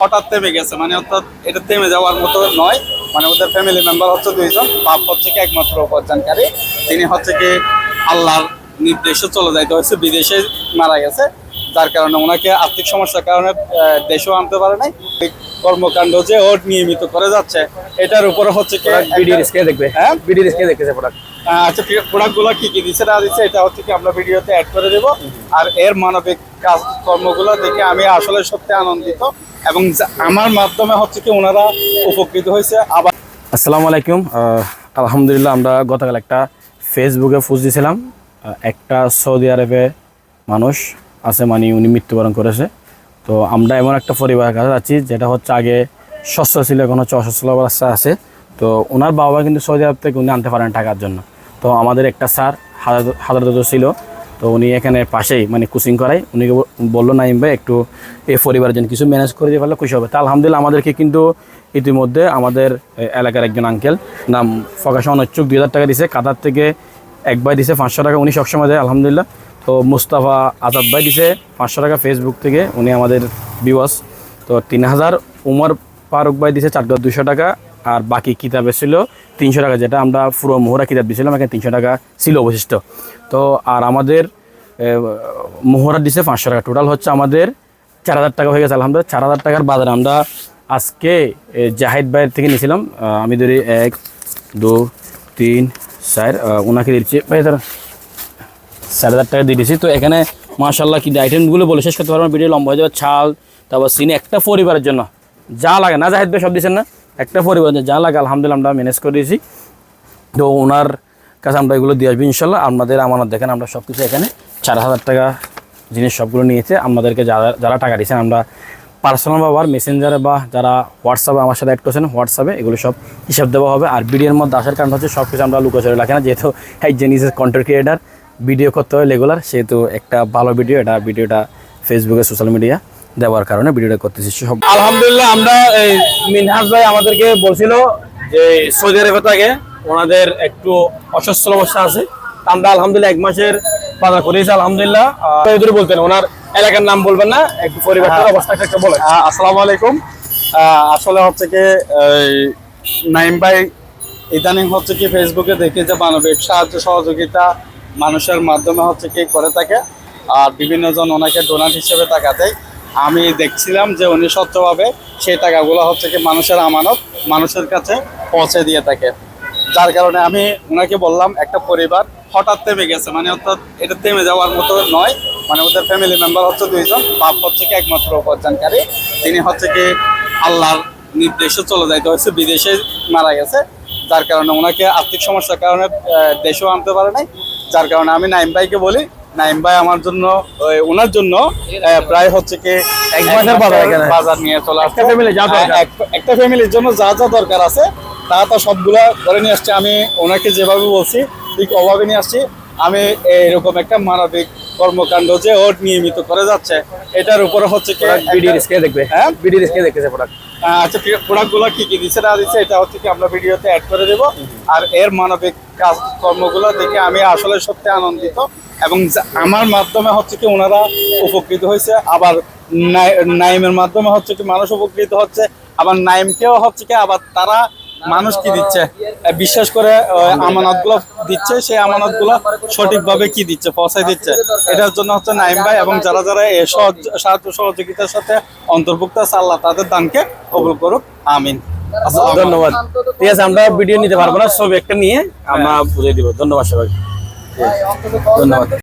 হঠাৎ থেমে গেছে, মানে অর্থাৎ এটা থেমে যাওয়ার মতো নয়। মানে ওদের ফ্যামিলি মেম্বার হচ্ছে 2 জন, বাপ হচ্ছে কি একমাত্র উপার্জনকারী, তিনি হচ্ছে কি আল্লাহর নির্দেশে চলে যাইতে হয়েছে, বিদেশে মারা গেছে, যার কারণে ওনাকে আর্থিক সমস্যার কারণে দেশেও আনতে পারে নাই। কর্মকাণ্ড যে ও নিয়মিত করে যাচ্ছে এটার উপরে হচ্ছে কি দেখবে, হ্যাঁ ভিডিও দেখতেছে প্রোডাক্ট। আচ্ছা, প্রোডাক্ট গুলো কি কি দিচ্ছে না দিচ্ছে এটা হচ্ছে কি আমরা ভিডিওতে অ্যাড করে দেবো। আর এর মানবিক কাজ কর্মগুলো দেখে আমি আসলে সত্যি আনন্দিত, এবং আমার মাধ্যমে হচ্ছে কি ওনারা উপকৃত হয়েছে। আবার আসসালামু আলাইকুম। আলহামদুলিল্লাহ, আমরা গতকাল একটা ফেসবুকে পোস্ট দিয়েছিলাম, একটা সৌদি আরবে মানুষ আছে, মানে উনি মৃত্যুবরণ করেছে। তো আমরা এমন একটা পরিবারের কাছে যাচ্ছি যেটা হচ্ছে আগে সচ্ছল ছিল, এখন হচ্ছে অসচ্ছল অবস্থা আছে। তো ওনার বাবা কিন্তু সৌদি আরব থেকে উনি আনতে পারেন টাকার জন্য। তো আমাদের একটা স্যার হাজারত ছিল, তো উনি এখানে পাশেই মানে কোচিং করায়, উনি বললো নাইম ভাই একটু এই পরিবারের জন্য কিছু ম্যানেজ করে দিয়ে পারলে খুশি হবে। তা আলহামদুলিল্লাহ আমাদেরকে কিন্তু ইতিমধ্যে আমাদের এলাকার একজন আঙ্কেল নাম ফকাশন অচ্চুক 2000 টাকা দিছে, কাতার থেকে একবার দিছে 500 টাকা, উনি সবসময় দেয় আলহামদুলিল্লাহ। তো মুস্তাফা আজাদ ভাই দিছে 500 টাকা ফেসবুক থেকে, উনি আমাদের ভিউয়ার্স। তো 3000 উমর ফারুক ভাই দিছে 4200 টাকা, আর বাকি কিতাবে ছিল 300 টাকা, যেটা আমরা পুরো মোহরা কিতাব দিয়েছিলাম, এখানে 300 টাকা ছিল অবশিষ্ট। তো আর আমাদের মোহরা দিছে 500 টাকা, টোটাল হচ্ছে আমাদের 4000 টাকা হয়ে গেছে আলহামদুলিল্লাহ। 4000 টাকার বাজারে আমরা আজকে জাহিদ ভাইয়ের থেকে নিয়েছিলাম, আমি ধরি 1 2 3 4 ওনাকে দিচ্ছি ভাই, তার 4000 টাকা দিয়ে দিয়েছি। তো এখানে মাশাআল্লাহ কিন্তু আইটেমগুলো বলে শেষ করতে পারবো না, ভিডিও লম্বা হয়ে যাবে। ছাল, তারপর চিনি, একটা পরিবারের জন্য যা লাগে না, জাহিদ ভাই সব দিচ্ছেন না, একটা পরিবারের জন্য যা লাগে আলহামদুলিল্লাহ আমরা ম্যানেজ করে দিয়েছি। তো ওনার কাছে আমরা এগুলো দিয়ে আসবো ইনশাল্লাহ। আমাদের আমানত দেখেন, আমরা সব কিছু এখানে 4000 টাকা জিনিস সবগুলো নিয়েছে। আমাদেরকে যারা টাকা দিয়েছেন, আমরা পার্সোনাল বা মেসেঞ্জারে বা যারা হোয়াটসঅ্যাপে আমার সাথে অ্যাড করছেন হোয়াটসঅ্যাপে, এগুলো সব হিসাব দেওয়া হবে। আর ভিডিওর মধ্যে আসার কারণ হচ্ছে সব কিছু আমরা লুকোচুরি রাখি না, যেহেতু এই জিনিসের কন্টেন্ট ক্রিয়েটার, ভিডিও করতে হয় রেগুলার, সেহেতু একটা ভালো ভিডিওটা ফেসবুকে সোশ্যাল মিডিয়া দেওয়ার কারণে ভিডিওটা করতেছি সব। আলহামদুলিল্লাহ, আমরা এই মিনহাজ ভাই আমাদেরকে বলছিল যে সৌদি আরবে থাকে, ওনাদের একটু অসচ্ছল অবস্থা আছে। আমরা আলহামদুলিল্লাহ 1 মাসের বাজার করেছি আলহামদুলিল্লাহ। বলতেন ওনার এলাকার নাম বলবেন না, একটু পরিবারের অবস্থাটা একটু বলেন। আসসালামু আলাইকুম। আসলে হচ্ছে কি নাইম ভাই ইদানিং হচ্ছে কি ফেসবুকে দেখি যে মানবিক সাহায্য সহযোগিতা মানুষের মাধ্যমে হচ্ছে কি করে থাকে, আর বিভিন্ন জন ওনাকে ডোনার হিসেবে টাকা দেয়। আমি দেখছিলাম যে উনি স্বচ্ছভাবে সেই টাকাগুলো হচ্ছে কি মানুষের আমানত মানুষের কাছে পৌঁছে দিয়ে থাকে, যার কারণে আমি ওনাকে বললাম একটা পরিবার হঠাৎ থেমে গেছে, মানে অর্থাৎ এটা থেমে যাওয়ার মতো নয়। মানে ওদের ফ্যামিলি মেম্বার হচ্ছে 2 জন, বাপ হচ্ছে কি একমাত্র উপার্জনকারী, তিনি হচ্ছে কি আল্লাহর নির্দেশে চলে যাইতে হয়েছে, বিদেশে মারা গেছে, যার কারণে ওনাকে আর্থিক সমস্যার কারণে দেশেও আনতে পারে নাই। যার কারণে আমি নাইম ভাইকে বলি, নাইম ভাই আমার জন্য ওনার জন্য প্রায় হচ্ছে কি 1 মাসের বাজার নিয়ে চলে আসছে। একটা ফ্যামিলির জন্য যা যা দরকার আছে তা সবগুলা করে নিয়ে আসছে। আমি ওনাকে যেভাবে বলছি ঠিক ওভাবে নিয়ে আসছি। আমি এরকম একটা মানবিক কর্মকাণ্ড যে ও নিয়মিত করে যাচ্ছে এটার উপরে হচ্ছে কি ভিডিও দেখবে, হ্যাঁ ভিডিও দেখতেছে প্রোডাক্ট। আচ্ছা, প্রোডাক্ট গুলো কি কি দিচ্ছে না দিচ্ছে এটা হচ্ছে কি আমরা ভিডিওতে অ্যাড করে দেবো। আর এর মানবিক কাজ কর্মগুলো দেখে আমি আসলে সত্যি আনন্দিত, এবং আমার মাধ্যমে হচ্ছে কি ওনারা উপকৃত হয়েছে। আবার নাইমের মাধ্যমে হচ্ছে কি মানুষ উপকৃত হচ্ছে, আবার নাইমকেও হচ্ছে কি আবার তারা মানুষ কি দিচ্ছে বিশ্বাস করে আমানত গুলো দিচ্ছে, সেই আমানত গুলো সঠিকভাবে কি দিচ্ছে পৌঁছায় দিচ্ছে। এটার জন্য হচ্ছে নাইম ভাই এবং যারা যারা এই সাহায্য সহযোগিতার সাথে অন্তর্ভুক্ত আছে, আল্লাহ তাদের দানকে কবুল করুক, আমিন। ধন্যবাদ। ঠিক আছে, আমরা ভিডিও নিতে পারবো না, ছবি একটা নিয়ে আমরা বুঝিয়ে দিব। ধন্যবাদ সবাই, ধন্যবাদ।